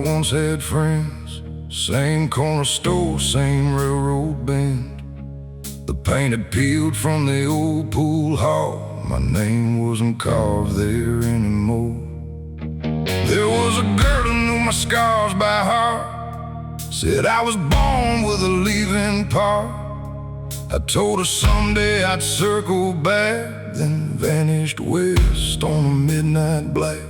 once had friends. Same corner store, same railroad bend. The paint had peeled from the old pool hall. My name wasn't carved there anymore. There was a girl who knew my scars by heart. Said I was born with a leaving part. I told her someday I'd circle back, then vanished west on a midnight black.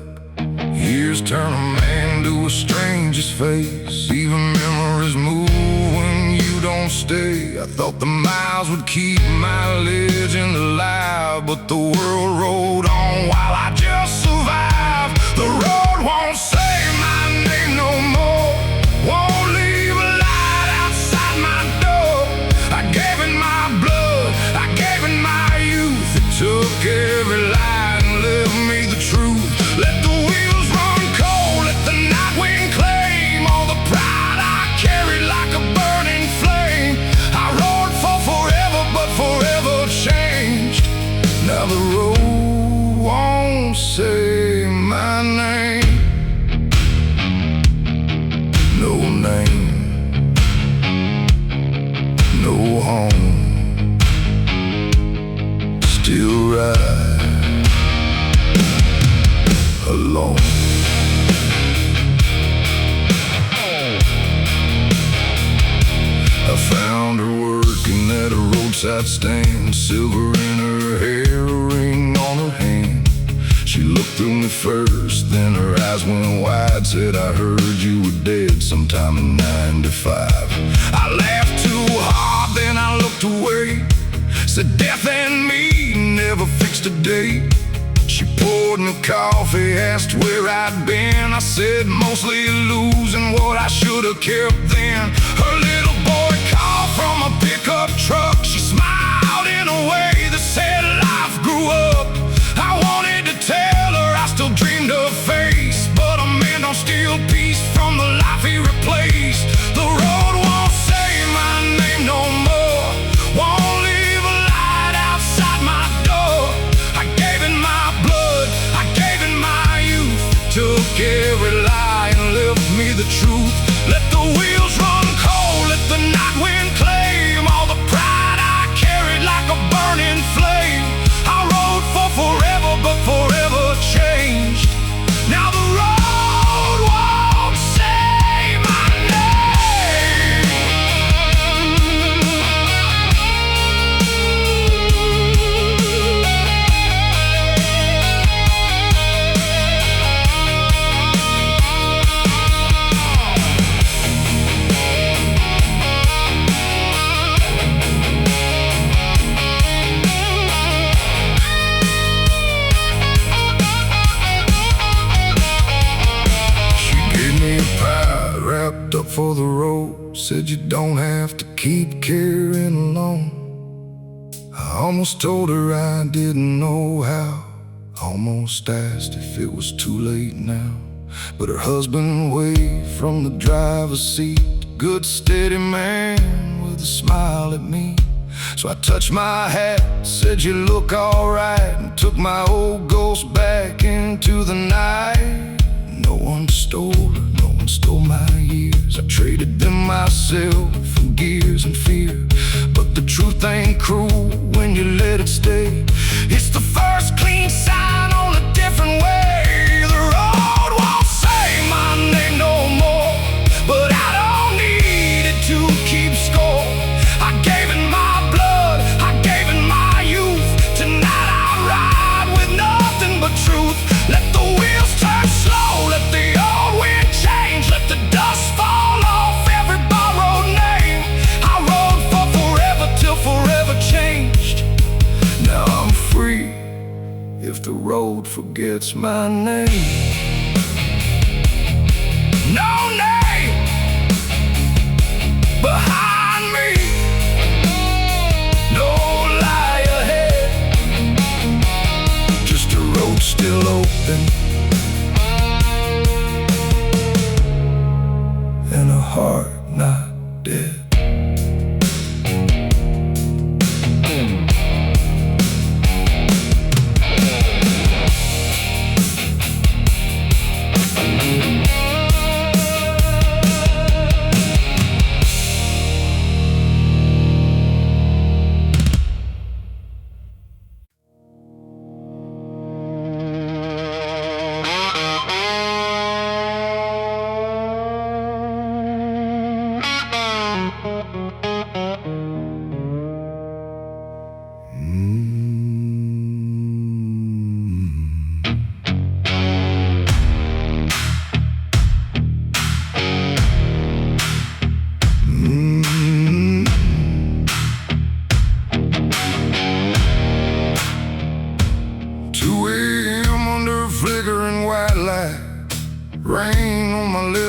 Years turn a man to a stranger's face. Even memories move when you don't stay. I thought the miles would keep my legend alive, but the world rolled on while I just survived. The road won't say my name no more, won't leave a light outside my door. I gave it my blood, I gave it my youth. It took every lie and left me the truth. Let the wheels run cold, let the night wind claim all the pride I carried like a burning flame. I rode for forever, but forever changed. Now the road won't say my name. No name, no home. Still ride alone. I found her working at a roadside stand, silver in her hair, a ring on her hand. She looked through me first, then her eyes went wide. Said, I heard you were dead sometime in '95. I laughed too hard, then I looked away. Said, death and me never fixed a date. She poured me coffee, asked where I'd been. I said, mostly losing what I should have kept then. Her little boy called from a pickup truck. She smiled in a way that said life grew up. I wanted to tell her I still dreamed her face, but a man don't steal peace from the life he replaced. The road won't say my name no more, won't leave a light outside my door. I gave it my blood, I gave it my youth. Took every lie and left me the truth. Let the wheels run cold, let the night wind claim all the pride I carried like a burning flame. I rode for forever, but forever changed. Now the road won't say my name. Wrapped up for the road, said you don't have to keep carrying alone. I almost told her I didn't know how, almost asked if it was too late now. But her husband waved from the driver's seat, good steady man with a smile at me. So I touched my hat, said you look alright, and took my old ghost back into the night. No one stole her, no one stole my years. I traded them myself for gears and fear. But the truth ain't cruel when you let it stay. It's the first clean sign on a different way. The road won't say my name no more, but I don't need it to keep score. I gave it my blood, I gave it my youth. Tonight I ride with nothing but truth. Let the wheels turn slow, let the old wind change, let the dust fall off every borrowed name. I rode for forever till forever changed. Now I'm free if the road forgets my name. No name behind me, no lie ahead, just a road still open and a heart not dead.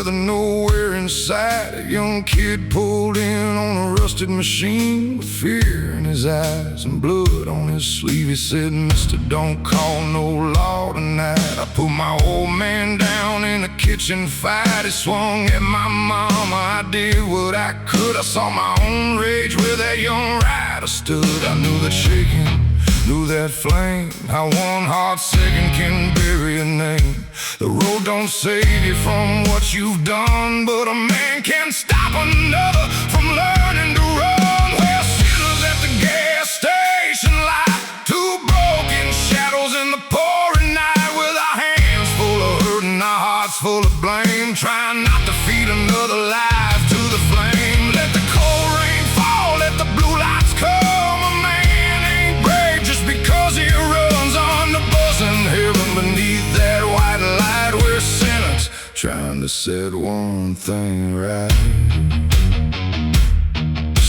with nowhere inside. A young kid pulled in on a rusted machine with fear in his eyes and blood on his sleeve. He said, "Mister, don't call no law tonight." I put my old man down in the kitchen fight. He swung at my mama, I did what I could. I saw my own rage where that young rider stood. I knew that shaking, knew that flame, how one hot second can bury a name. The road don't save you from what you've done, but a man can stop another from learning to run. Well, sinners at the gas station light, two broken shadows in the pouring night, with our hands full of hurt and our hearts full of blame, trying not to feed another life to the flame. Let the cold rain fall, let the blue lights come. A man ain't brave just because he runs on the buzzing heaven beneath that white light. We're sinners trying to set one thing right.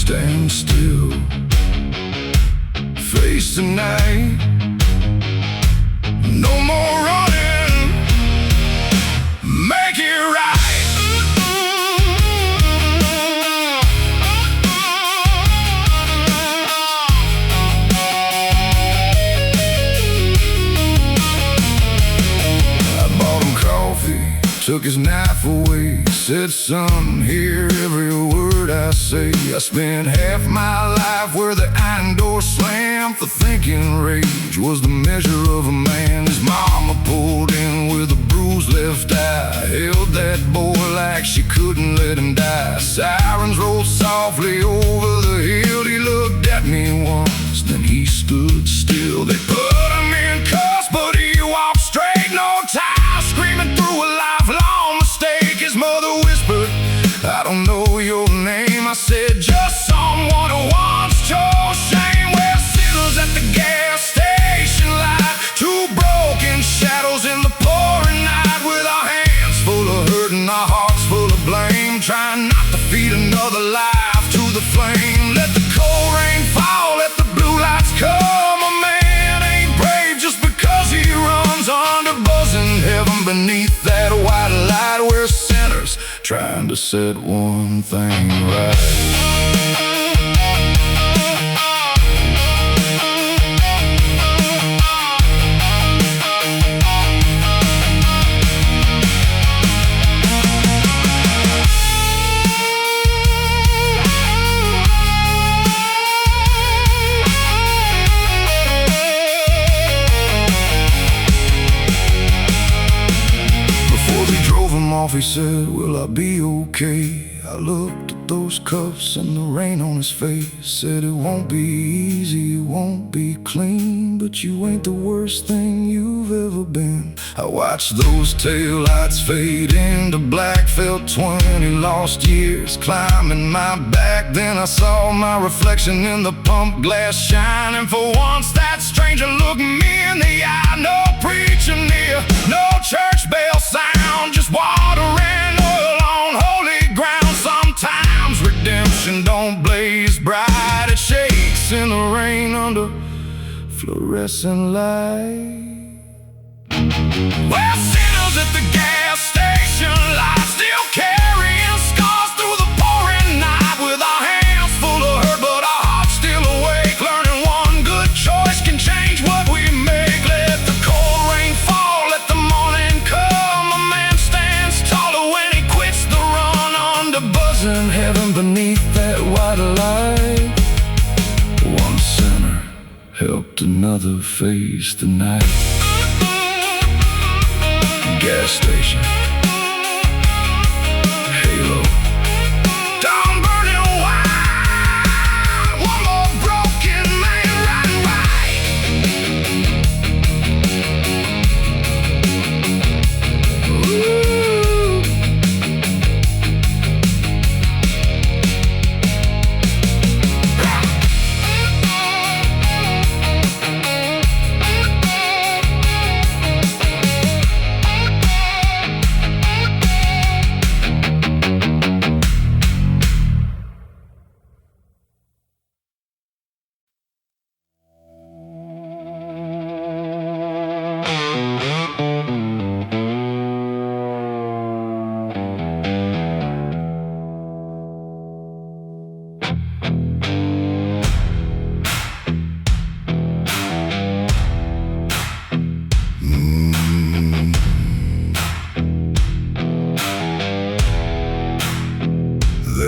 Stand still, face the night. No more running, make it right. Took his knife away, said, "Son, hear every word I say. I spent half my life where the iron door slammed, for thinking rage was the measure of a man." His mama pulled in with a bruised left eye, held that boy like she couldn't let him die. Sirens rolled softly over the hill. He looked at me once, then he stood still. They put him in cuffs, but he walked straight, no ties, screaming through a lifelong mistake. His mother whispered, "I don't know your name." I said, "Just someone who once chose shame." We're sinners at the gas station light, two broken shadows in the pouring night, with our hands full of hurt and our hearts full of blame, trying not to feed another life to the flame. Let the cold rain fall, let the blue lights come. A man ain't brave just because he runs under buzzing heaven beneath that white light. We're sinners trying to set one thing right. He said, "Will I be okay?" I looked at those cuffs and the rain on his face. Said, "It won't be easy, it won't be clean, but you ain't the worst thing you've ever been." I watched those taillights fade into black, felt 20 lost years climbing my back. Then I saw my reflection in the pump glass shining. For once that stranger looked me in the eye. No preacher near, no church bell sound, just water and oil on holy ground. Sometimes redemption don't blaze bright, it shakes in the rain under fluorescent light. We're sinners at the gas station light, still carrying scars through the pouring night, with our hands full of hurt but our hearts still awake, learning one good choice can change what we make. Let the cold rain fall, let the morning come. A man stands taller when he quits the run, under buzzing heaven beneath that white light. One sinner helped another face the night. Gas station, halo, down burning wide. One more broken man riding right. Ooh.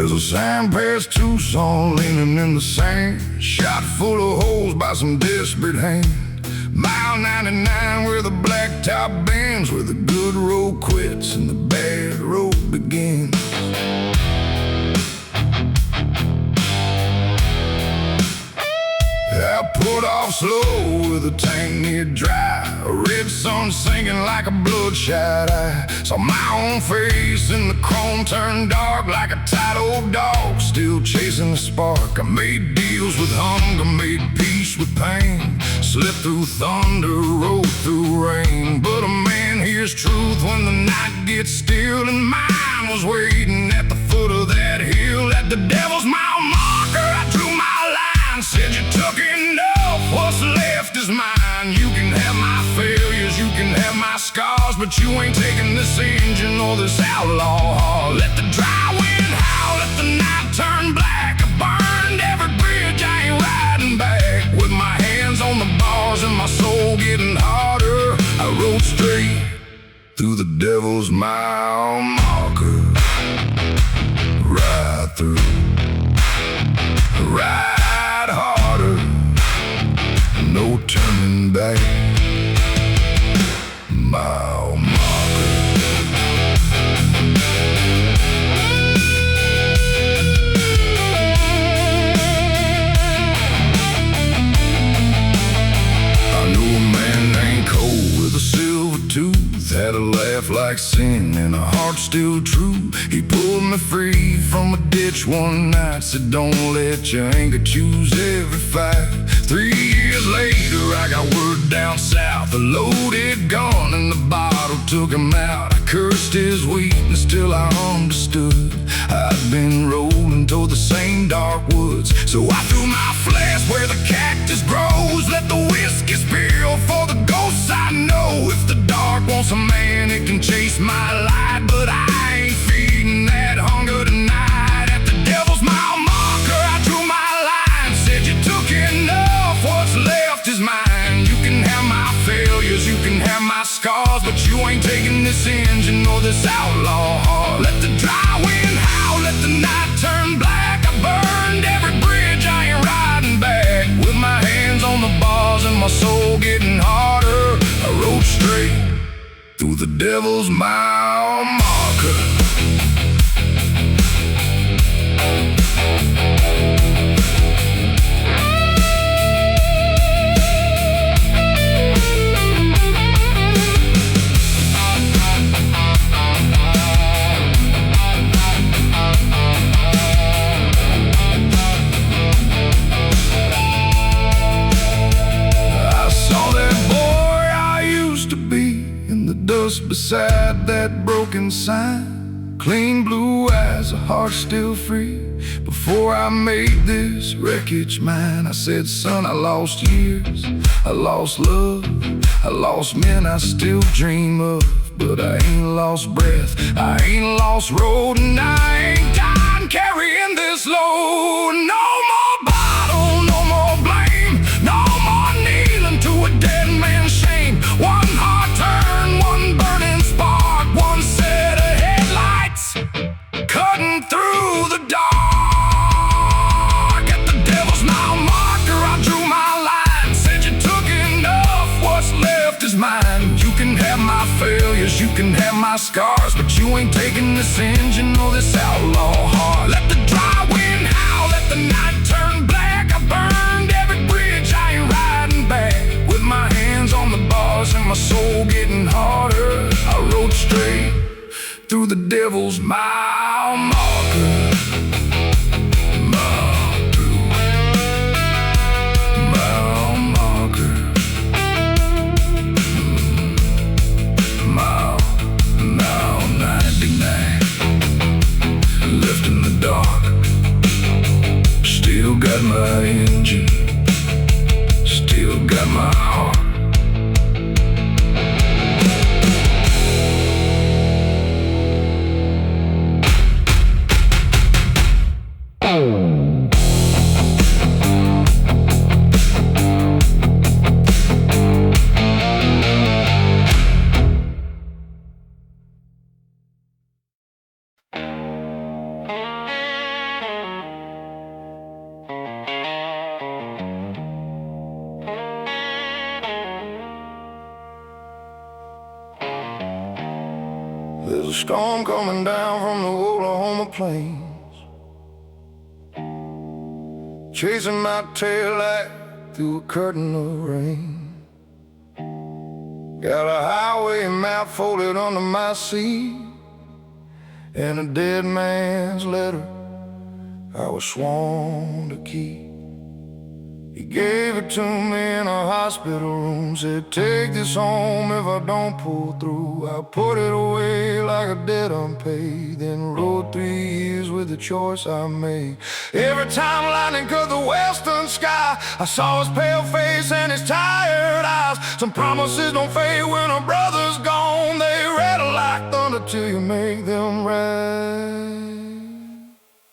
There's a sign past Tucson leaning in the sand, shot full of holes by some desperate hand. Mile 99 where the blacktop bends, where the good road quits and the bad road begins. I put off slow with a tank near dry, a red sun sinking like a bloodshot eye. Saw my own face in the chrome turn dark like a tight old dog, still chasing the spark. I made deals with hunger, made peace with pain, slipped through thunder, rode through rain. But a man hears truth when the night gets still, and mine was waiting at the foot of that hill. At the devil's mile marker I drew my line, said you took enough, what's left is mine. You can have my failures, you can have my scars, but you ain't taking this engine or this outlaw heart. Let the dry wind howl, let the night turn black. I burned every bridge, I ain't riding back. With my hands on the bars and my soul getting harder, I rode straight through the devil's mile marker. Right through, ride harder, no turning back. Mile marker. I knew a man named Cole with a silver tooth, had a laugh like sin and a heart still true. He pulled me free from a ditch one night, said don't let your anger choose every fight. 3 years later I got word down south, a loaded gun and the bottle took him out. I cursed his weakness till I understood I'd been rolling toward the same dark woods. So I threw my flask where the cactus grows, let the whiskey spill for the ghosts I know. If the dark wants a man, it can chase my light, but I ain't feeding that hunger tonight. At the devil's mile marker I drew my line, said you took enough, what's left is mine. You can have my failures, you can have my scars, but you ain't taking this engine or this outlaw heart. Let the dry wind howl, let the night turn black. I burned every bridge, I ain't riding back. With my hands on the bars and my soul getting harder, I rode straight through the devil's mile marker. Beside that broken sign, clean blue eyes, a heart still free. Before I made this wreckage mine, I said, son, I lost years, I lost love, I lost men I still dream of, but I ain't lost breath, I ain't lost road, and I ain't done carrying this load. No more bottle, no more blame, no more kneeling to a dead man's shame. One hard turn, one burning spark, one set of headlights cutting through the dark. At the devil's mile marker I drew my line, said you took enough, what's left is mine. You can have my failures, you can have my scars, but you ain't taking this engine or this outlaw heart. Let the dry wind howl, let the night turn black. I burned every bridge, I ain't riding back. With my hands on the bars and my soul getting harder, I rode straight through the devil's mile marker. Mile through, mile marker. Mile, mile 99. Left in the dark, still got my engine, still got my heart. storm coming down from the Oklahoma plains, chasing my tail light through a curtain of rain. Got a highway map folded under my seat, and a dead man's letter I was sworn to keep. He gave it to me in a hospital room, said, take this home if I don't pull through. I put it away like a debt unpaid, then rode 3 years with the choice I made. Every time lightning cut the western sky, I saw his pale face and his tired eyes. Some promises don't fade when a brother's gone. They rattle like thunder till you make them right.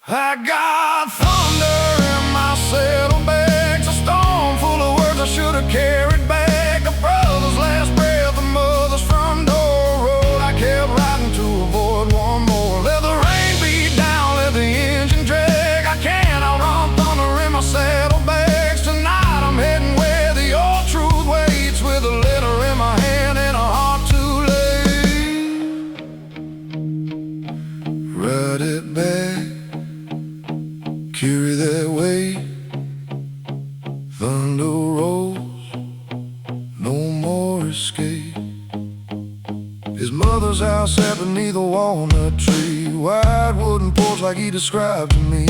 I got thunder in my saddlebags, a storm full of words I should have carried back. A brother's last breath, a mother's front door road. I kept riding to avoid one more. Let the rain beat down, let the engine drag. I can't outrun thunder in my saddlebags. Tonight I'm heading where the old truth waits, with a letter in my hand and a heart too late. Ride it back, carry that weight. Thunder rolls, no more escape. His mother's house sat beneath a walnut tree, wide wooden porch like he described to me.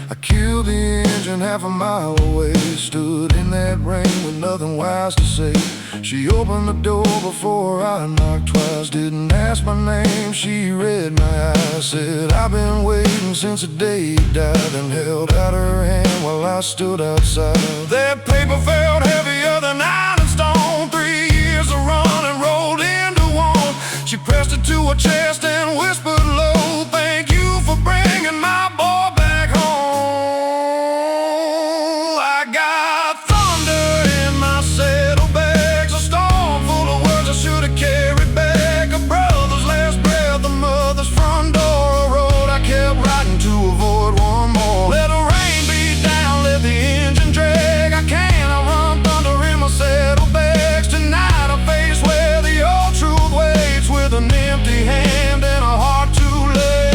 I killed the engine half a mile away, stood in that rain with nothing wise to say. She opened the door before I knocked twice, didn't ask my name, she read my eyes. Said, I've been waiting since the day you died, and held out her hand while I stood outside. That paper felt heavier than iron and stone. 3 years of running rolled into one. She pressed it to her chest and whispered low, thank you for bringing my boy back home. I got thunder in my saddlebags, a storm full of words I should have carried back. A brother's last breath, a mother's front door, a road I kept riding to avoid one more. Let the rain beat down, let the engine drag. I can't outrun thunder in my saddlebags. Tonight I face where the old truth waits, with an empty hand and a heart too late.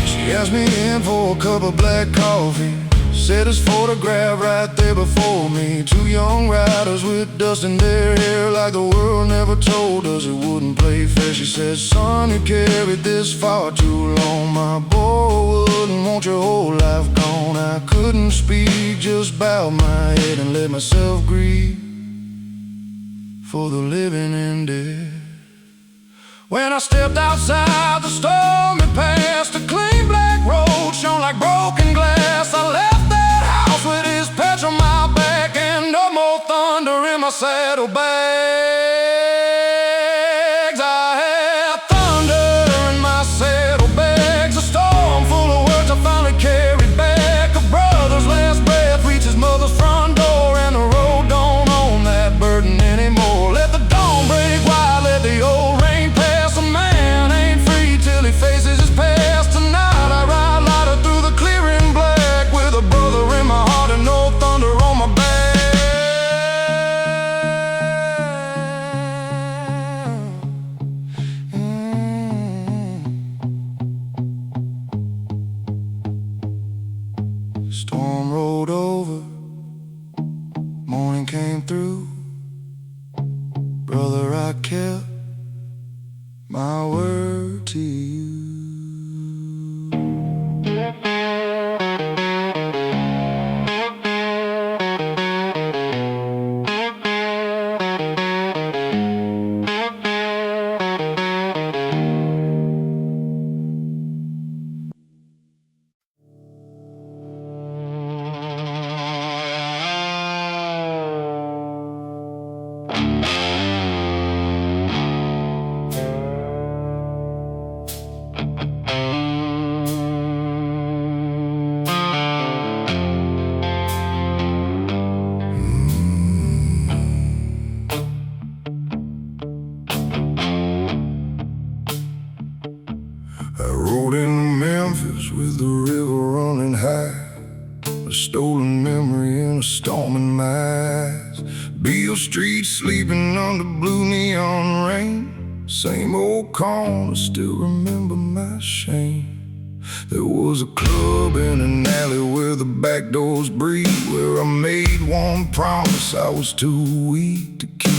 She asked me in for a cup of black coffee, set his photograph right there before me. 2 young riders with dust in their hair, like the world never told us it wouldn't play fair. She said, son, you carried this far too long. My boy wouldn't want your whole life gone. I couldn't speak, just bowed my head and let myself grieve for the living and dead. When I stepped outside the storm, it passed a clean black road, shone like broken glass. I left that house with his patch on my back, and no more thunder in my saddlebags. I had thunder in my saddlebags, a storm full of words I finally carried back. A brother's last breath reached his mother's front door, and the road don't own that burden anymore. Let the dawn break wide, let the old rain pass. A man ain't free till he faces his past. Tonight I ride lighter through the clearing black, with a brother in my heart and no thunder on my back. Storm rolled over, morning came through. Brother, I kept my word to you. stolen memory in a storm in my eyes. Beale Street sleeping under blue neon rain. Same old corner, still remember my shame. There was a club in an alley where the back doors breathe, where I made one promise I was too weak to keep.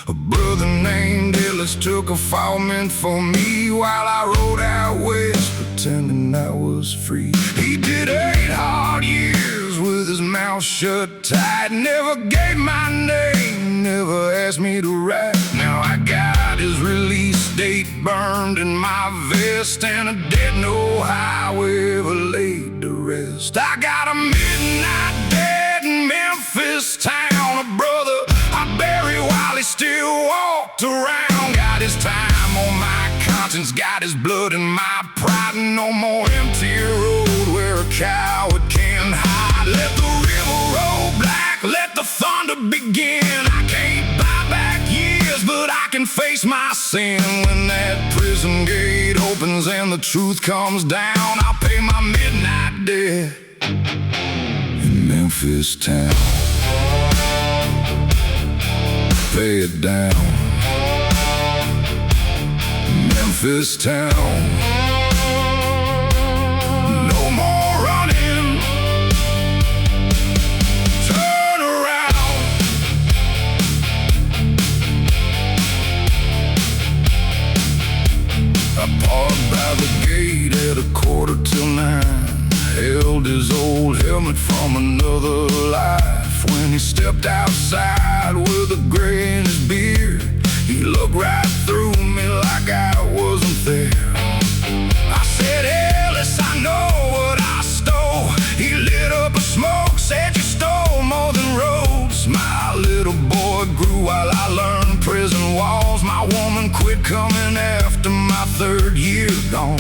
A brother named Ellis took a fall meant for me, while I rode out west pretending I was free. He did 8 hard years with his mouth shut tight. Never gave my name, never asked me to write. Now I got his release date burned in my vest, and a dead no highway ever laid to rest. I got a midnight dead in Memphis town, a brother I buried while he still walked around. Got his time on my conscience, got his blood in my pride. No more empty road where a coward can hide. Let the river roll black, let the thunder begin. I can't buy back years, but I can face my sin. When that prison gate opens and the truth comes down, I'll pay my midnight debt in Memphis town. Pay it down, Memphis town. No more running, turn around. I parked by the gate at 9:15, held his old helmet from another life. When he stepped outside with a gray in his beard, he looked right through me like I wasn't there. I said, Ellis, I know what I stole. He lit up a smoke, said you stole more than roads. My little boy grew while I learned prison walls. My woman quit coming after my 3rd year gone.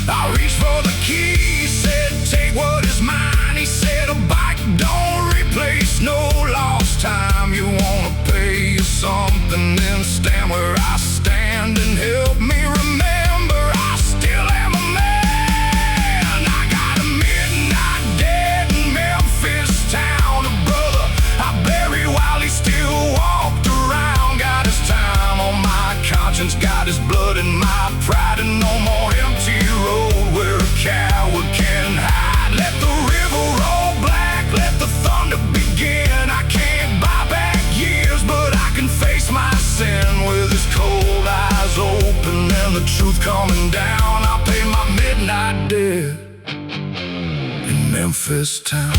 I reached for the key, said take what is mine. He said a bike don't replace no lost time. You wanna pay you something, then stand where I stand and help me remember I still am a man. I got a midnight dead in Memphis town, a brother I buried while he still walked around. Got his time on my conscience, got his blood in my pride, and no more empty road where a coward can hide. Let the river roll black, let the thunder begin. I can't buy back years, but I can face my sin. With his cold eyes open and the truth coming down, I'll pay my midnight debt in Memphis town.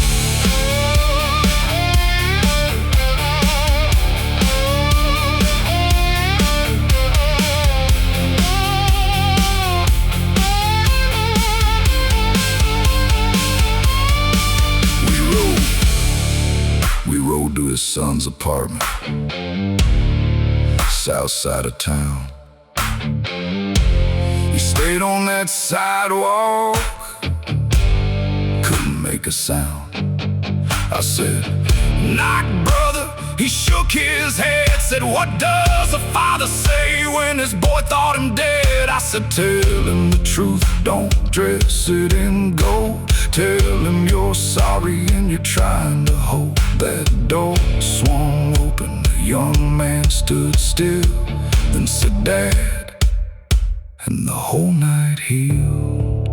We rode to his son's apartment, south side of town. He stayed on that sidewalk, couldn't make a sound. I said, knock, brother. He shook his head, said, what does a father say when his boy thought him dead? I said, tell him the truth, don't dress it in gold. Tell him you're sorry and you're trying to hold. That door swung open, the young man stood still, then said, Dad, and the whole night healed.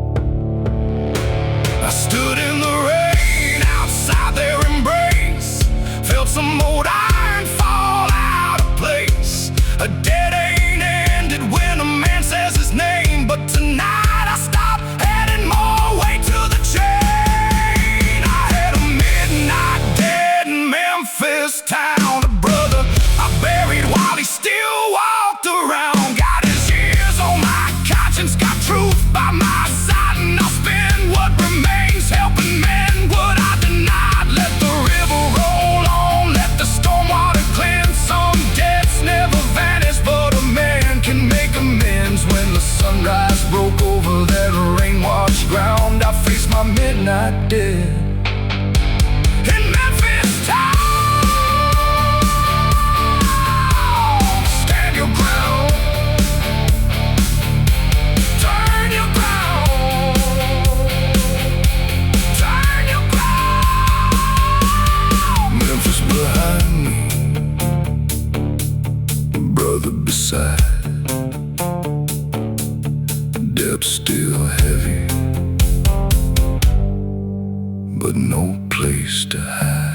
I stood in the rain outside their embrace, felt some old iron fall out of place. A dead ain't ended when a man says his name, but tonight I stopped adding more weight to the chain. I had a midnight dead in Memphis town, a brother I buried while he still walked around. Got his years on my conscience, got truth by my side, and I'll spend what remains helping place to hide.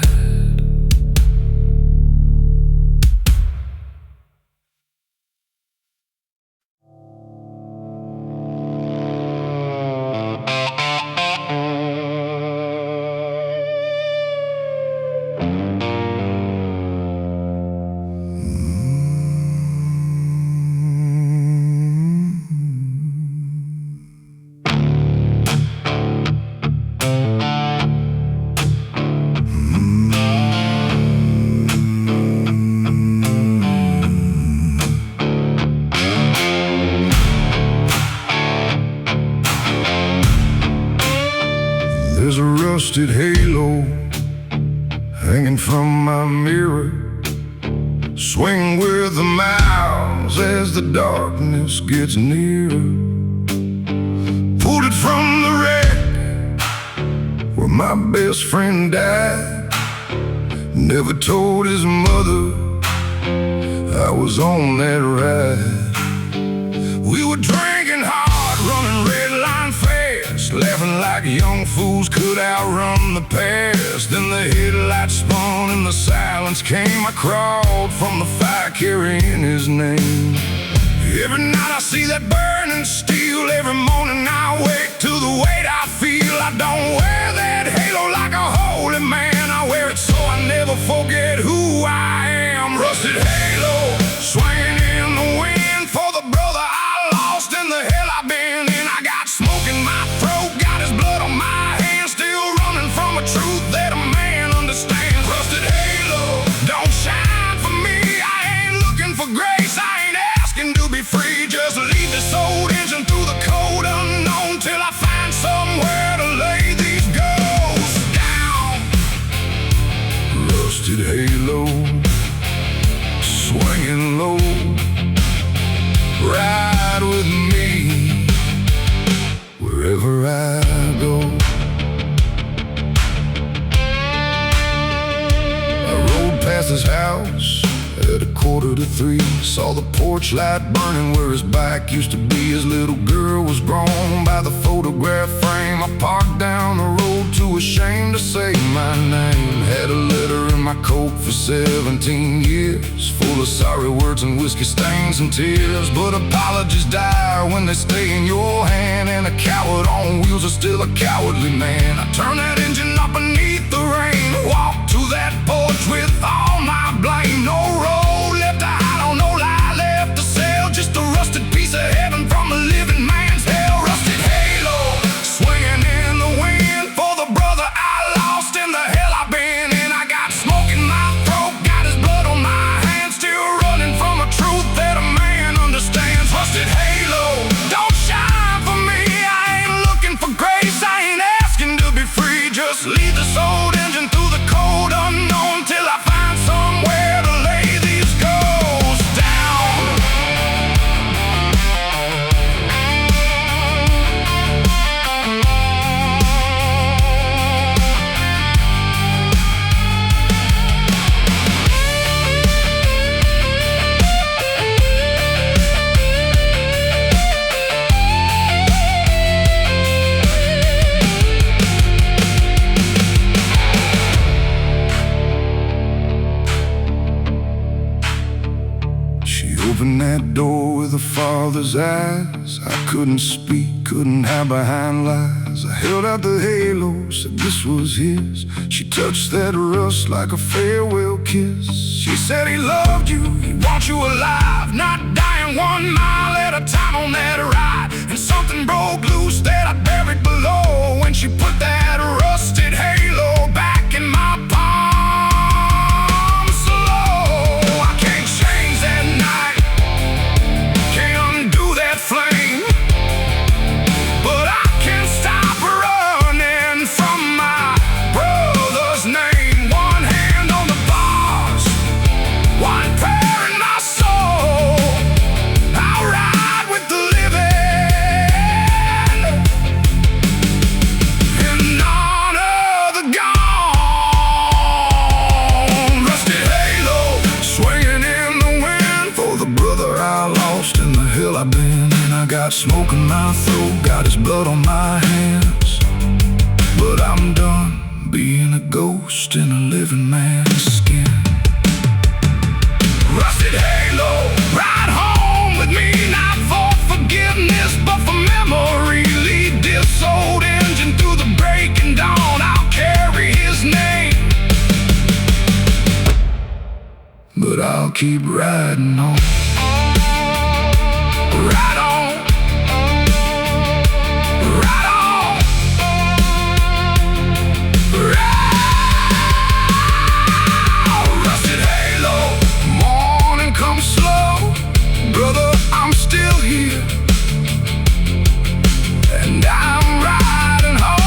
There's a rusted halo hanging from my mirror, swing with the miles as the darkness gets nearer. Pulled it from the wreck where my best friend died. Never told his mother I was on that ride. We were drinking hard, running red line fast, laughing like young fools could outrun the past. Then the headlights spun and the silence came. I crawled from the fire carrying his name. Every night I see that burning steel. Every morning I wake to the weight I feel. I don't wear that halo like a holy man. I wear it so I never forget who I am. Rusted halo, swinging in the wind for the brother I lost and the hell I've been in. I got smoke in my throat, got his blood on my hands, still running from a truth that a man understands. Rusted halo, don't shine for me. I ain't looking for grace, I ain't asking to be free. Just lead this old engine through the cold unknown till I find somewhere to lay these ghosts down. Rusted halo, swinging low, ride with me wherever I go. I rode past his house at 2:45, saw the porch light burning where his bike used to be. His little girl was grown by the photograph frame. I parked down the road too ashamed to say my name. Had a letter in my coat for 17 years, full of sorry words and whiskey stains and tears. But apologies die when they stay in your hand, and a coward on wheels is still a cowardly man. I turned that engine up beneath the rain, walked to that porch with all my blame. No road left to hide on, no lie left to sell, just a rusted piece of heaven from a living man's hell. Rusted halo, swinging in the wind for the brother I lost and the hell I've been in. I got smoke in my throat, got his blood on my hands, still running from a truth that a man understands. Rusted halo, don't shine for me. I ain't looking for grace, I ain't asking to be free. Just lead this old engine through the cold unknown till I find somewhere to lay these ghosts down. She opened that door with her father's eyes. I couldn't speak, couldn't hide behind lies. I held out the halo, said this was his. She touched that rust like a farewell kiss. She said he loved you, he wants you alive, not dying 1 mile at a time on that ride. And something broke loose that I buried below when she put that rusted halo back in my palm slow. I can't change that night, can't undo that flame, but I can stop running from my brother's name. One hand on the bars, one prayer in my soul. I'll ride with the living in honor of the gone. Rusted halo, swinging in the wind for the brother I lost and the hell I've been in. I got smoke in my throat, got his blood on my hands, but I'm done being a ghost in a living man's skin. Rusted halo, ride home with me, not for forgiveness, but for memory. Lead this old engine through the breaking dawn. I'll carry his name, but I'll keep riding on. Ride on, ride on, ride. Rusted halo, morning comes slow. Brother, I'm still here, and I'm riding home.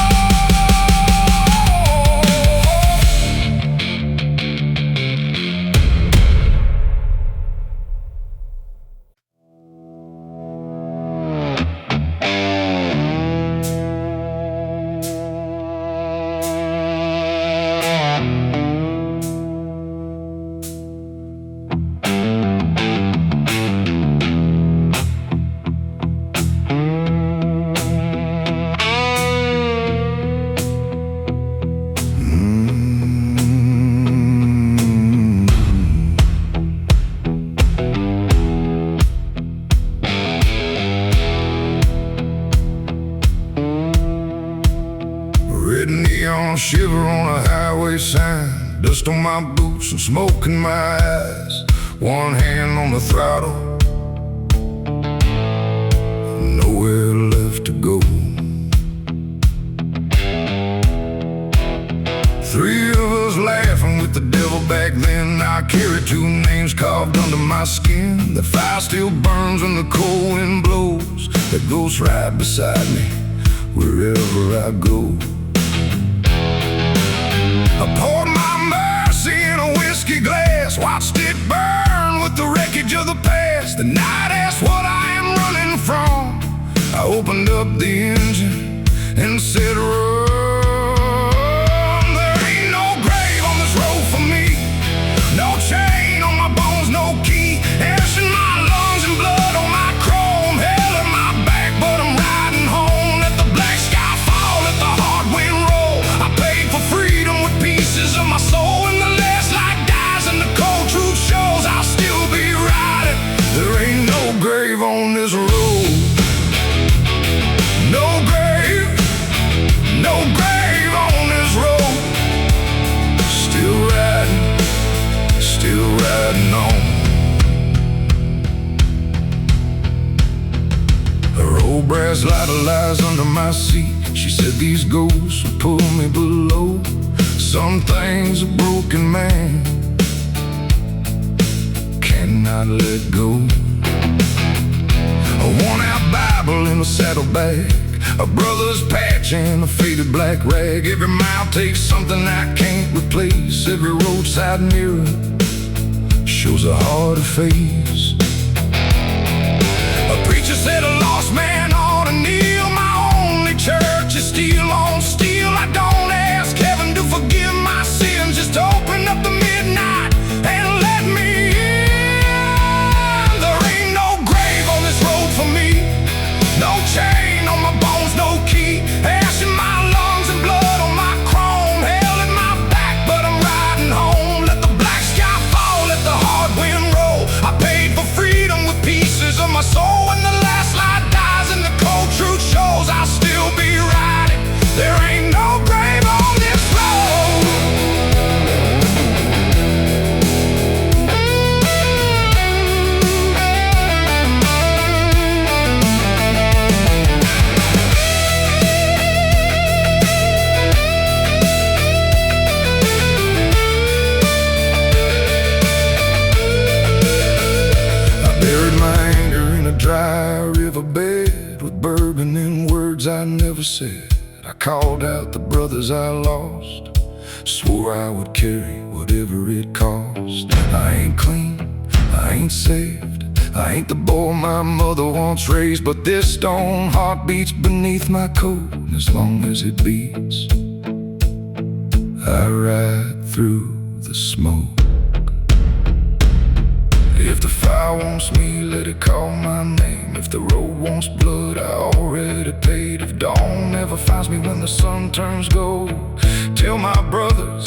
Red neon shiver on a highway sign, dust on my boots and smoke in my eyes. One hand on the throttle, nowhere left to go. Three of us laughing with the devil back then. I carry two names carved under my skin. The fire still burns when the cold wind blows. That ghost right beside me wherever I go. I poured my mercy in a whiskey glass, watched it burn with the wreckage of the past. The night asked what I am running from. I opened up the engine and said, run. There ain't no grave on this road for me, no chain on my bones, no key. Ash in my lungs and blood on my chrome, hell in my back, but I'm riding home. Let the black sky fall, let the hard wind roll. I paid for freedom with pieces of my soul. When the last light dies and the cold truth shows, I'll still be riding. There ain't no grave on this road, no grave, no grave on this road. Still riding on. Her old brass lighter lies under my seat. She said these ghosts will pull me below. Some things a broken man cannot let go. A worn-out Bible in a saddlebag, a brother's patch and a faded black rag. Every mile takes something I can't replace. Every roadside mirror shows a harder face. A preacher said a lost man ought to kneel. My only church is steel on steel. I don't ask heaven to forgive my sins, just open up the midnight and let me in. There ain't no grave on this road for me, no chain on my bones, no key. Ash in my lungs and blood on my chrome, hell in my back, but I'm riding home. Let the black sky fall, let the hard wind roll. I paid for freedom with pieces of my soul. When the last light dies and the cold truth shows, I'll still be riding. There ain't no grave on this road. I buried my anger in a dry riverbed with bourbon in words I never said. I called out the brothers I lost, swore I would carry whatever it cost. I ain't clean, I ain't saved, I ain't the boy my mother once raised, but this stone heart beats beneath my coat. And as long as it beats, I ride through the smoke. If the fire wants me, let it call my name. If the road wants blood, I already paid. If dawn never finds me when the sun turns gold, tell my brothers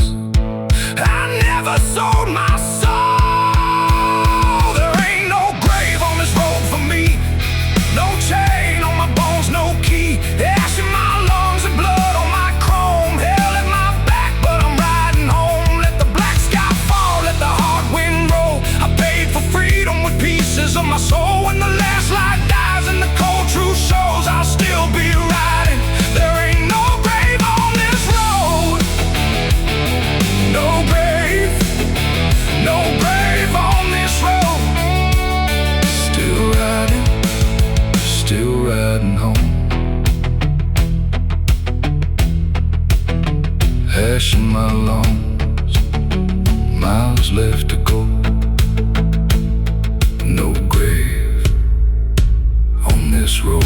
I never sold my soul. There ain't no grave on this road for me, no chain on my bones, no key. Ash in my lungs and blood on my chrome. Hell at my back, but I'm riding home. Let the black sky fall, let the hard wind roll. I paid for freedom with pieces of my soul. When the last light dies and the cold truth shows, I'll still be riding. There ain't no grave on this road. No grave, no grave on this road. Still riding home. Ash in my lungs, miles left to go. No grave on this road.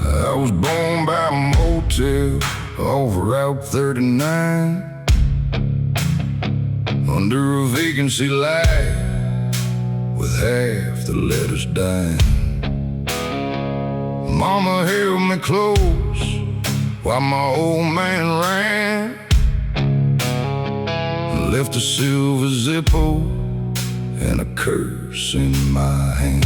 I was born by a motel over Route 39, under a vacancy light with half the letters dying. Mama held me close while my old man ran, left a silver Zippo and a curse in my hand.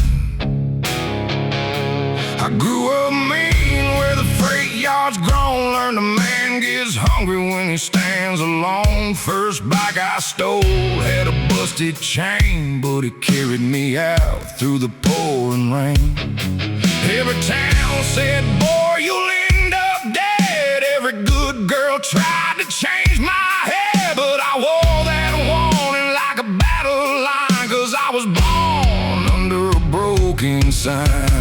I grew up mean where the freight yard's grown. Learned a man gets hungry when he stands alone. First bike I stole had a busted chain, but it carried me out through the pouring rain. Every town said, boy, you'll end up dead. Every good girl tried to change my head, but I wore that warning like a battle line, 'cause I was born under a broken sign.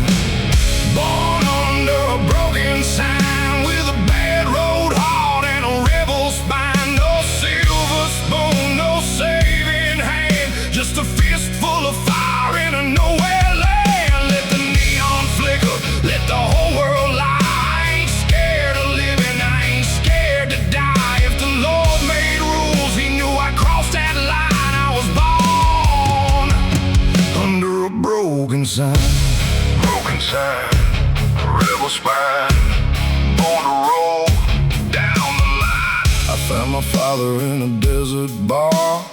Born under a broken sign, with a bad road heart and a rebel spine. No silver spoon, no saving hand, just a fistful of fire in a nowhere land. Let the neon flicker, let the whole world lie. I ain't scared of living, I ain't scared to die. If the Lord made rules, he knew I crossed that line. I was born under a broken sign. Broken sign, rebel spine, born to roll down the line. I found my father in a desert bar,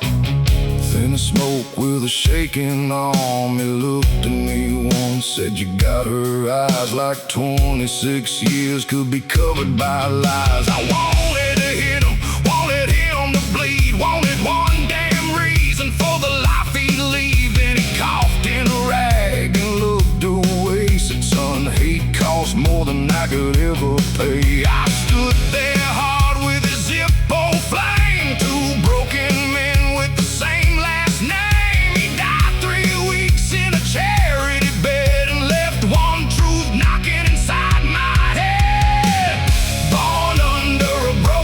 thin as smoke with a shaking arm. He looked at me once, said, you got her eyes like 26 years could be covered by lies. I wanted to hit him, wanted him to bleed, wanted one damn reason for the life he'd leave. Then he coughed in a rag and looked away, said, son, hate costs more than I could ever pay. I stood there hard with a Zippo flame, two broken men with the same last name. He died 3 weeks in a charity bed and left one truth knocking inside my head. Born under a broken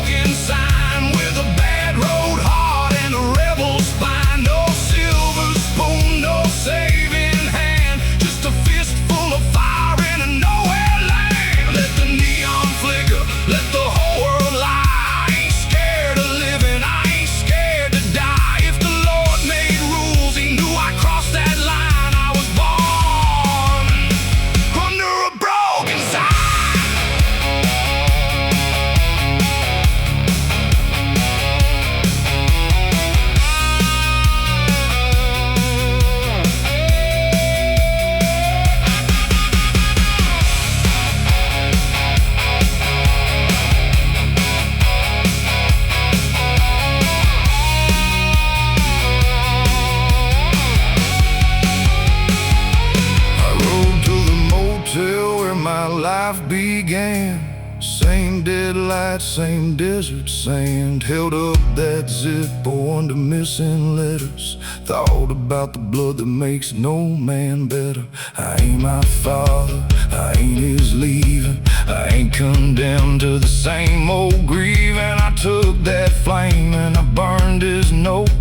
light, same desert sand. Held up that Zippo under missing letters. Thought about the blood that makes no man better. I ain't my father, I ain't his leaving. I ain't condemned to the same old grieving. I took that flame and I burned his note,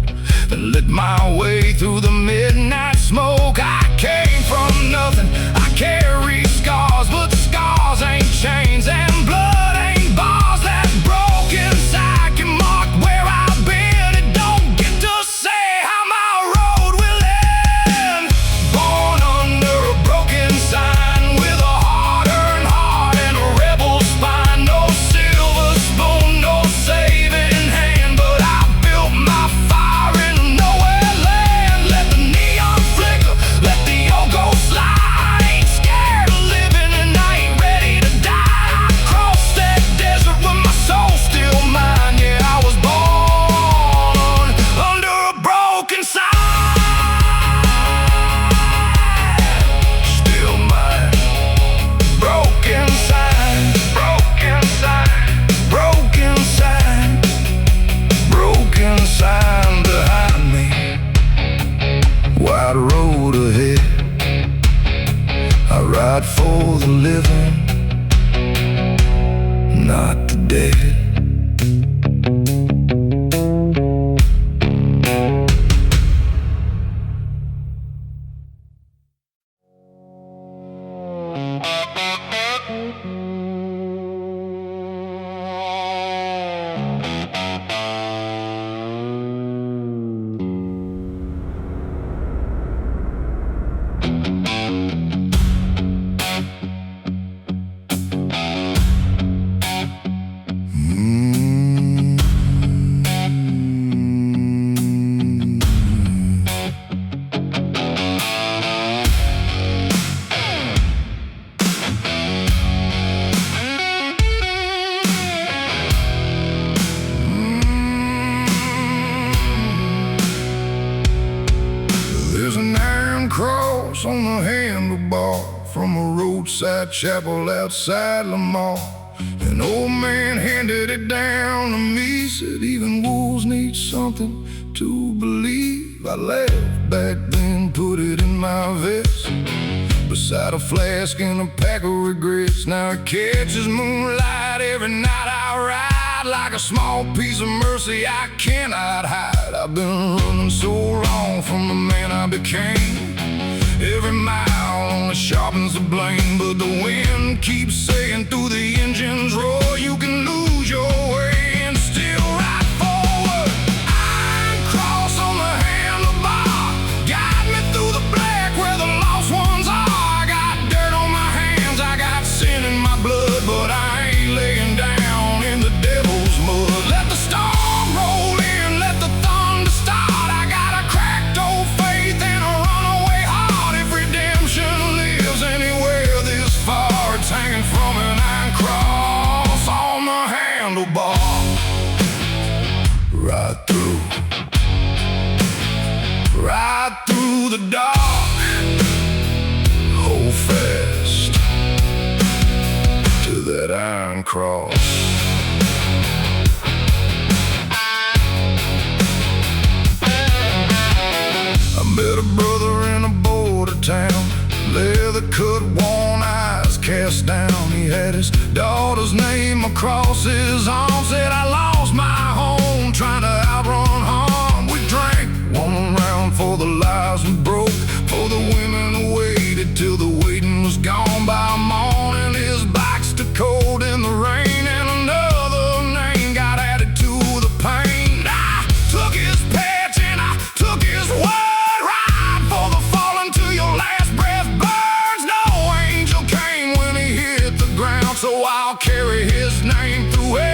then lit my way through the midnight smoke. I came from nothing, I carry scars, but the scars ain't chains and blood ain't bars. That broken side can mark where I've been. It don't get to say how my road will end. Born under a broken sign, with a hard-earned heart and a rebel spine. No silver spoon, no saving hand, but I built my fire in nowhere land. Let the neon flicker, let the old go slide. I ain't scared of living and I ain't ready to die. I crossed that desert with my soul still mine. Yeah, I was born under a broken sign. Still mine. Broken sign, broken sign, broken sign, broken sign behind me. Wide road ahead, I ride for the living, not the dead. There's an iron cross on the handlebar from a roadside chapel outside Lamar. An old man handed it down to me, said even wolves need something to believe. I laughed back then, put it in my vest, beside a flask and a pack of regrets. Now it catches moonlight every night I ride, like a small piece of mercy I cannot hide. I've been running so long from the man I became. Every mile only sharpens the blame, but the wind keeps saying through the engine's roar, you can lose your way and still ride forward. Iron cross on the handlebar, guide me through the black where the lost ones are. I got dirt on my hands, I got sin in my blood, but I ain't laying down in the devil's mud. Let the storm roll in, let the thunder start. I got a cracked old faith and a runaway heart. If redemption lives anywhere this far, it's hanging from an iron cross on the handlebar. Right through the dark, hold fast to that iron cross. I met a brother in a border town, leather cut, worn eyes cast down. He had his daughter's name across his arm, said I lost my home trying to outrun harm. We drank one round for the lives we broke, for the women who waited till the waiting was gone. By morning his bike stood cold in the rain, and another name got added to the pain. I took his patch and I took his word, ride for the fallen till your last breath burns. No angel came when he hit the ground, so I'll carry his name through hell.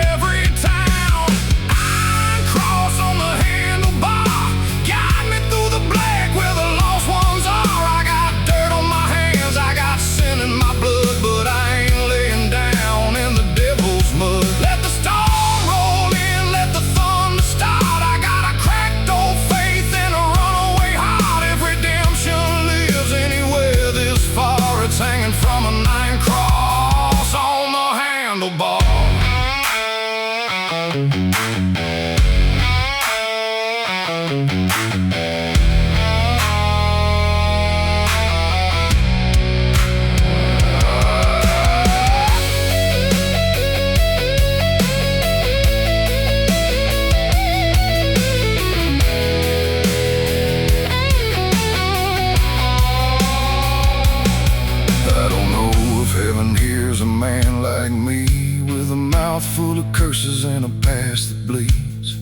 Full of curses and a past that bleeds.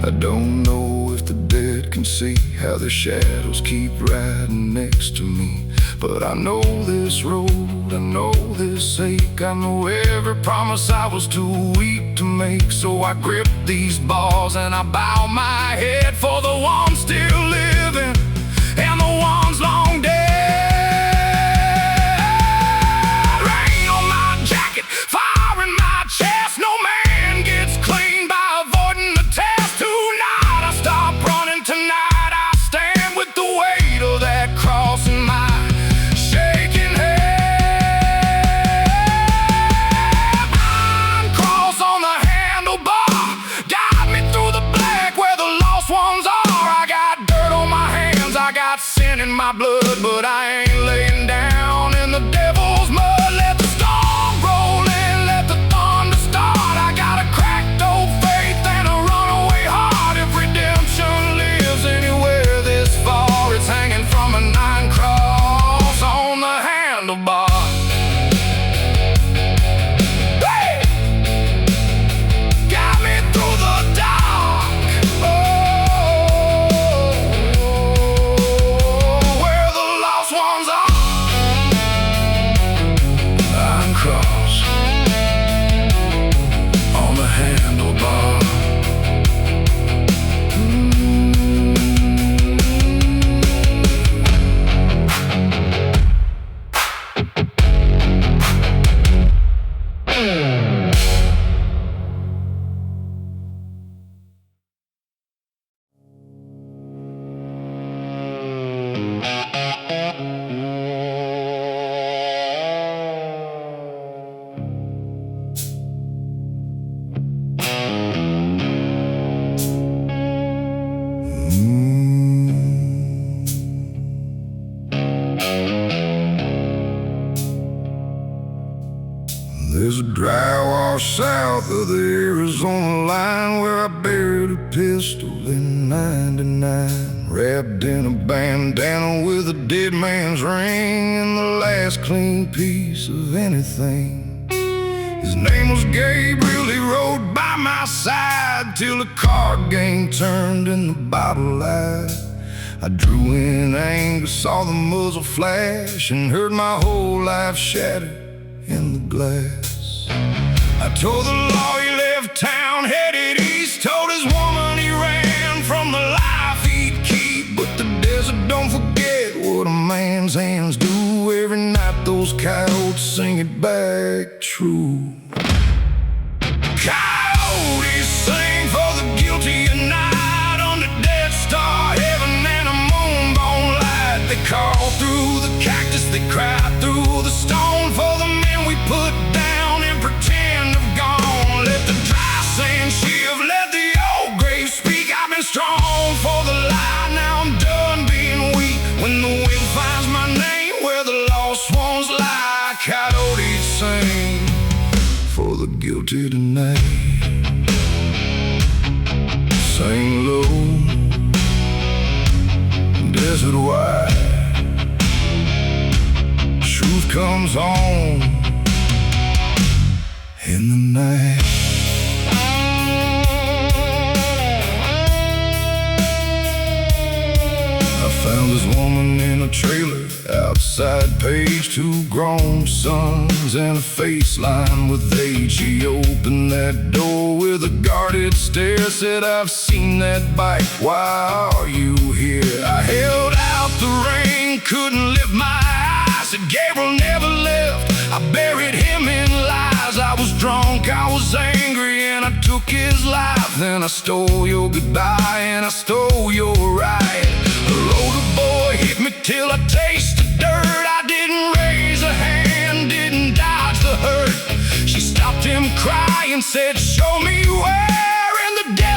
I don't know if the dead can see how their shadows keep riding next to me. But I know this road, I know this ache, I know every promise I was too weak to make. So I grip these bars and I bow my head for the ones still living and the ones long dead. Rain on my jacket, fire in my chest. No man gets clean by avoiding the test. Tonight I stop running, tonight I stand with the weight of that cross in my shaking head. Iron cross on the handlebar, guide me through the black where the lost ones are. I got dirt on my hands, I got sin in my blood, but I ain't laying down in the devil's mud. Let the storm roll in, let the thunder start. I got a cracked old faith and a runaway heart. If redemption lives anywhere this far, it's hanging from an iron cross on the handlebar. Hey! Got me through the dark. Where the lost ones are. Iron cross on the handlebar. There's a dry wash south of the Arizona line where I buried a pistol in '99, wrapped in a bandana with a dead man's ring and the last clean piece of anything. His name was Gabriel, he rode by my side till the card game turned and the bottle lied. I drew in anger, saw the muzzle flash, and heard my whole life shattered in the glass. I told the law he left town, headed east, told his woman he ran from the life he'd keep. But the desert don't forget what a man's hands do. Every night those coyotes sing it back true. Coyotes sing for the guilty at night under Death Star heaven and a moonbone light. They call through the cactus, they cry through the stone for the men we put down and pretend have gone. Let the dry sand shift, let the old grave speak. I've been strong for the lie, now I'm done being weak. When the wind finds my name where the lost ones lie, coyotes sing for the guilty tonight. Sing low, desert wide. Truth comes on in the night. I found this woman in a trailer outside Page, 2 grown sons and a face lined with age. She opened that door with a guarded stare, said, I've seen that bike, why are you here? I held out the rain, couldn't lift my eyes, said Gabriel never left, I buried him in lies. I was drunk, I was angry, and I took his life. Then I stole your goodbye and I stole your ride. A roller boy hit me till I tasted dirt. I didn't raise a hand, didn't dodge the hurt. She stopped him crying, said, show me where in the desert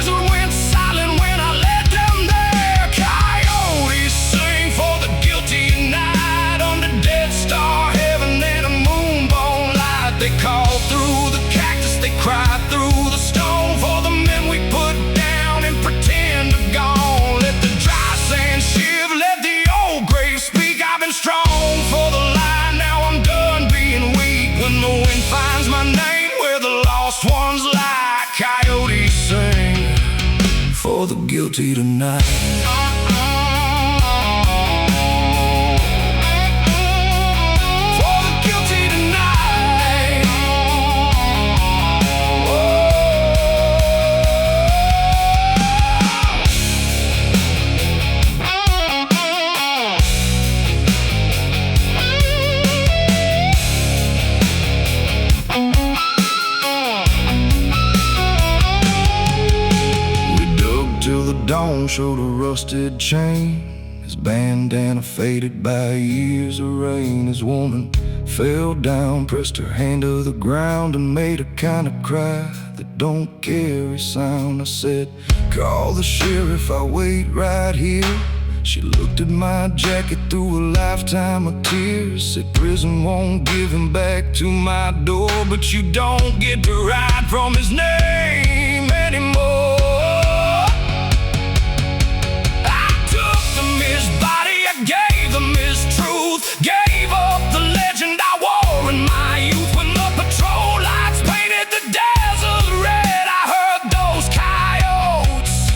for the guilty tonight. Dawn showed a rusted chain, his bandana faded by years of rain. His woman fell down, pressed her hand to the ground, and made a kind of cry that don't carry sound. I said, call the sheriff, I'll wait right here. She looked at my jacket through a lifetime of tears, said prison won't give him back to my door, but you don't get to ride from his name anymore. Gave them his truth, gave up the legend I wore in my youth. When the patrol lights painted the desert red, I heard those coyotes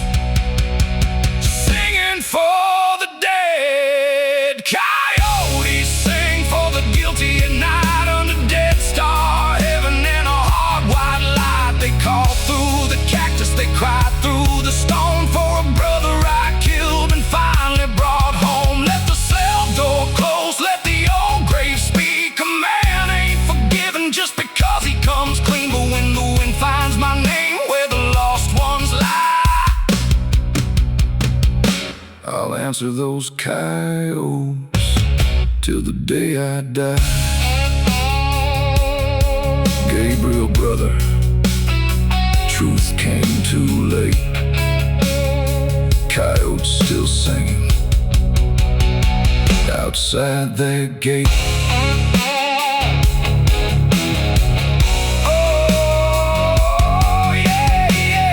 singing for the dead. Coyotes sing for the guilty at night under Dead Star heaven and a hard white light. They call through the cactus, they cry through the stone for a brother I killed and finally brought home. Door closed, let the old grave speak. A man ain't forgiven just because he comes clean, but when the wind finds my name where the lost ones lie, I'll answer those coyotes till the day I die. Gabriel, brother, truth came too late. Coyotes still singing outside their gate. Oh, yeah, yeah.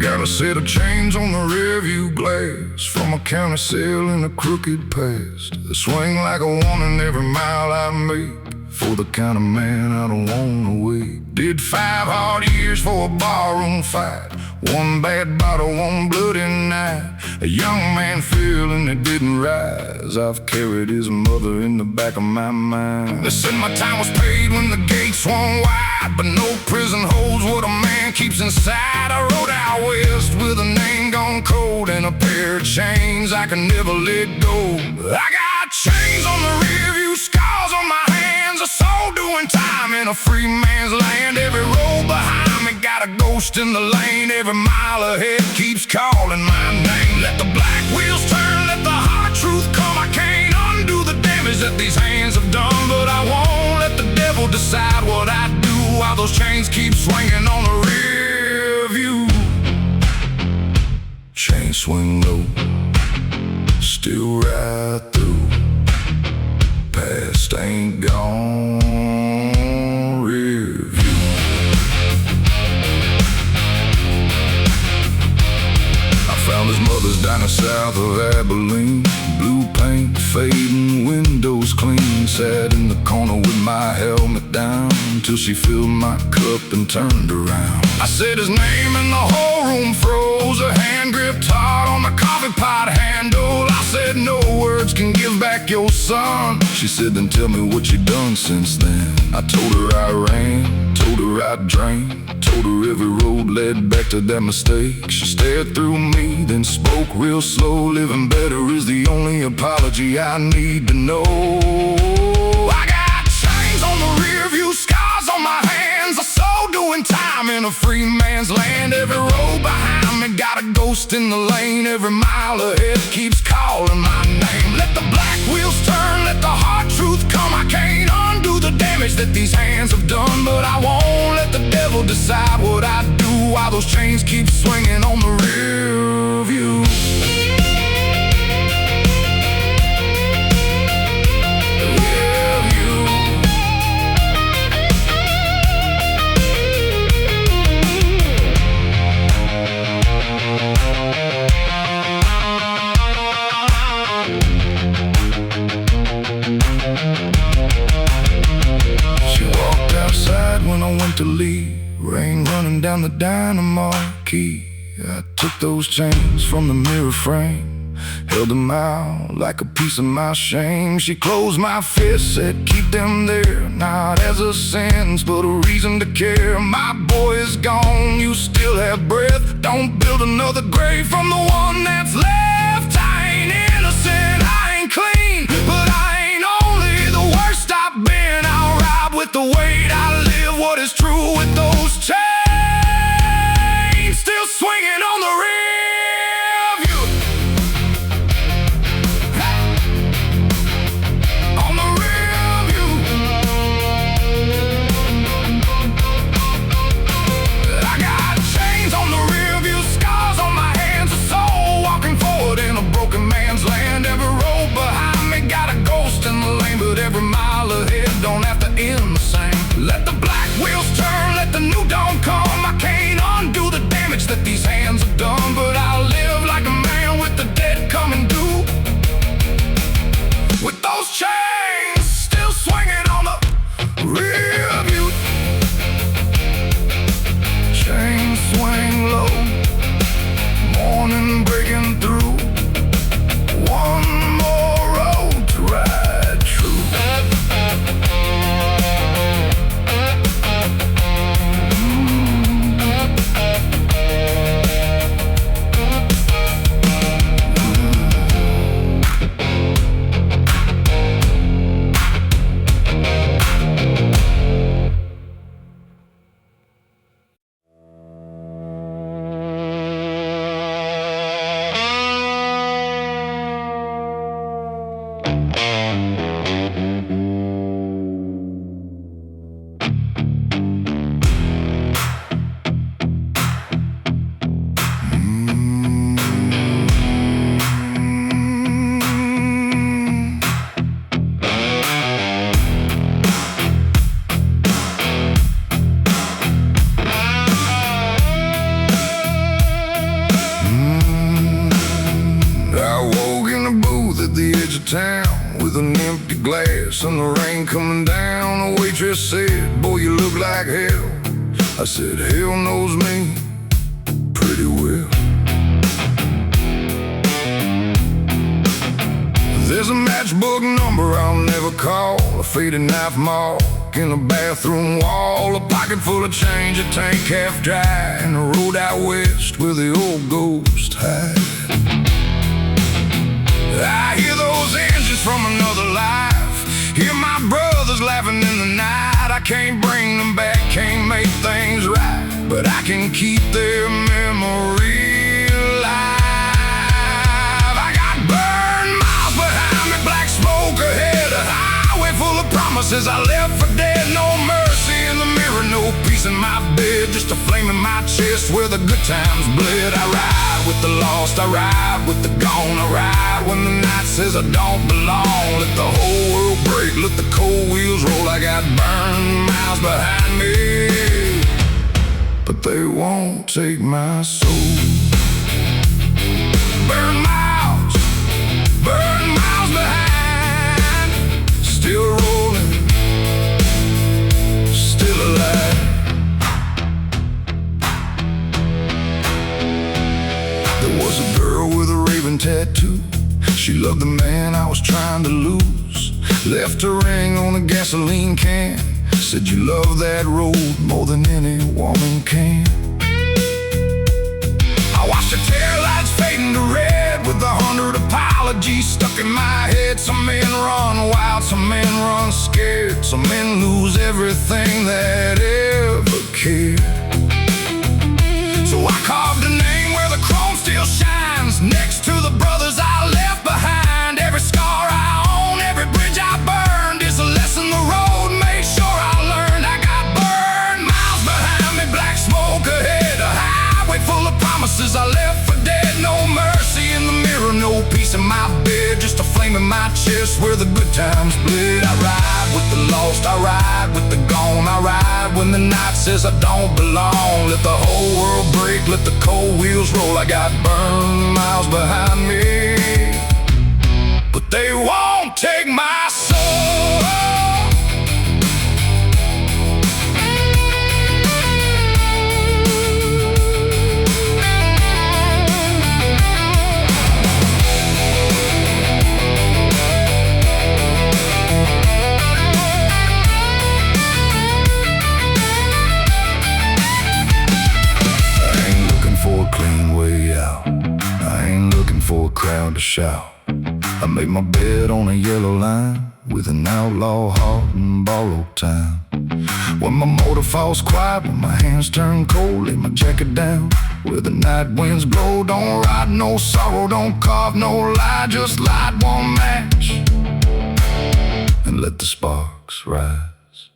Got a set of chains on the rearview glass from a county cell in a crooked past. They swing like a warning every mile I make for the kind of man I don't wanna wait. Did 5 hard years for a barroom fight, 1 bad bottle, 1 bloody night. A young man feeling it didn't rise. I've carried his mother in the back of my mind. They said my time was paid when the gates swung wide, but no prison holds what a man keeps inside. I rode out west with a name gone cold and a pair of chains I can never let go. I got chains on the rearview, scars on my hands, a soul doing time in a free man's land. Every road behind me got a ghost in the lane. Every mile ahead keeps calling my name. Let the black wheels turn, let the hard truth come. I can't undo the damage that these hands have done, but I won't let the devil decide what I do while those chains keep swinging on the rear view. Chains swing low, still right through. Past ain't gone, rear view. Found his mother's down south of Abilene. Blue paint, fading, windows clean. Sat in the corner with my helmet down till she filled my cup and turned around. I said his name and the whole room froze. Her hand gripped hard on the coffee pot handle. I said no words can give back back your son. She said, then tell me what you done since then. I told her I ran, told her I drank, told her every road led back to that mistake. She stared through me, then spoke real slow. Living better is the only apology I need to know. I got chains on the rear view, scars on my hands. I saw doing time in a free man's land. Every road behind me got a ghost in the lane. Every mile ahead keeps calling my name. Let the black wheels turn, let the hard truth come. I can't undo the damage that these hands have done, but I won't let the devil decide what I do while those chains keep swinging on the rear view. When I went to leave, rain running down the dynamo key. I took those chains from the mirror frame, held them out like a piece of my shame. She closed my fist, said keep them there, not as a sentence but a reason to care. My boy is gone, you still have breath. Don't build another grave from the one that's left. I ain't innocent, I ain't clean, but I ain't only the worst I've been. I'll ride with the weight I live. What is true with those chains still swinging on the rear view? On the rear view. I got chains on the rear view, scars on my hands, a soul walking forward in a broken man's land. Every road behind me got a ghost in the lane, but every mile ahead don't have to end the same. Let the black wheels turn, let the new dawn come. I can't undo the damage that these hands have done, but I'll live like a man with the dead coming due. With those chains still swinging on the rear view. Chains swing low, morning breaking through. One more road to ride true. Town with an empty glass and the rain coming down. A waitress said, boy, you look like hell. I said, hell knows me pretty well. There's a matchbook number I'll never call, a faded knife mark in a bathroom wall, a pocket full of change, a tank half dry, and a road out west where the old ghost hide. I hear those engines from another life, hear my brothers laughing in the night. I can't bring them back, can't make things right, but I can keep their memory alive. I got burned miles behind me, black smoke ahead, a highway full of promises I left for dead. No mercy in the mirror, no peace in my bed, just a flame in my chest where the good times bled. I ride with the lost, I ride with the gone, I ride when the night says I don't belong. Let the whole world break, let the cold wheels roll. I got burned miles behind me, but they won't take my soul. Burn miles behind, still rolling, still alive. There was a girl with a raven tattoo. She loved the man I was trying to lose. Left a ring on a gasoline can. Said you love that road more than any woman can. I watched her taillights fading to red with 100 apologies stuck in my head. Some men run wild, some men run scared. Some men lose everything that ever cared. So I carved a name where the chrome still shines, next to the brothers I left behind. Every scar I own, every bridge I burned is a lesson the road made sure I learned. I got burned, miles behind me, black smoke ahead, a highway full of promises I left for dead. No mercy in the mirror, no peace in my bed, just a flame in my chest where the good times bled. I ride with the lost, I ride with the gone, I ride when the night says I don't belong. Let the whole world break, let the cold wheels roll. I got burned miles behind me, but they won't take my soul. For a crowd to shout, I made my bed on a yellow line with an outlaw heart and borrowed time. When my motor falls quiet, when my hands turn cold, lay my jacket down where the night winds blow. Don't ride no sorrow, don't carve no lie, just light one match and let the sparks rise.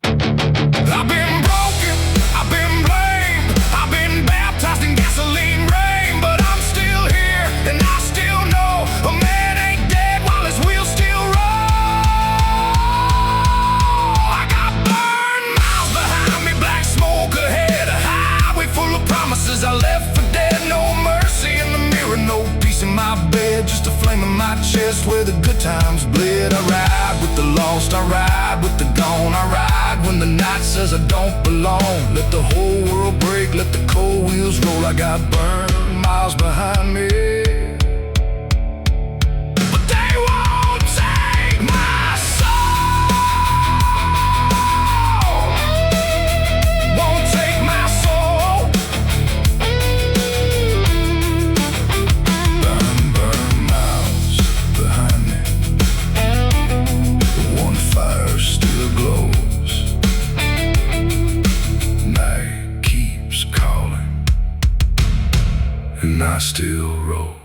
I've been broken, I've been blamed, I've been baptized in gasoline rain, but I'm still here and I still know a man ain't dead while his wheels still roll. I got burned miles behind me, black smoke ahead, a highway full of promises I left for dead. No mercy in the mirror, no peace in my bed, just a flame in my chest where the good times bled. I ride with the lost, I ride with the gone, I ride when the night says I don't belong. Let the whole world break, let the cold wheels roll. I got burned miles behind me, but they won't take my soul. Won't take my soul. Burn miles behind me. One fire still glows. Night keeps calling, and I still roll.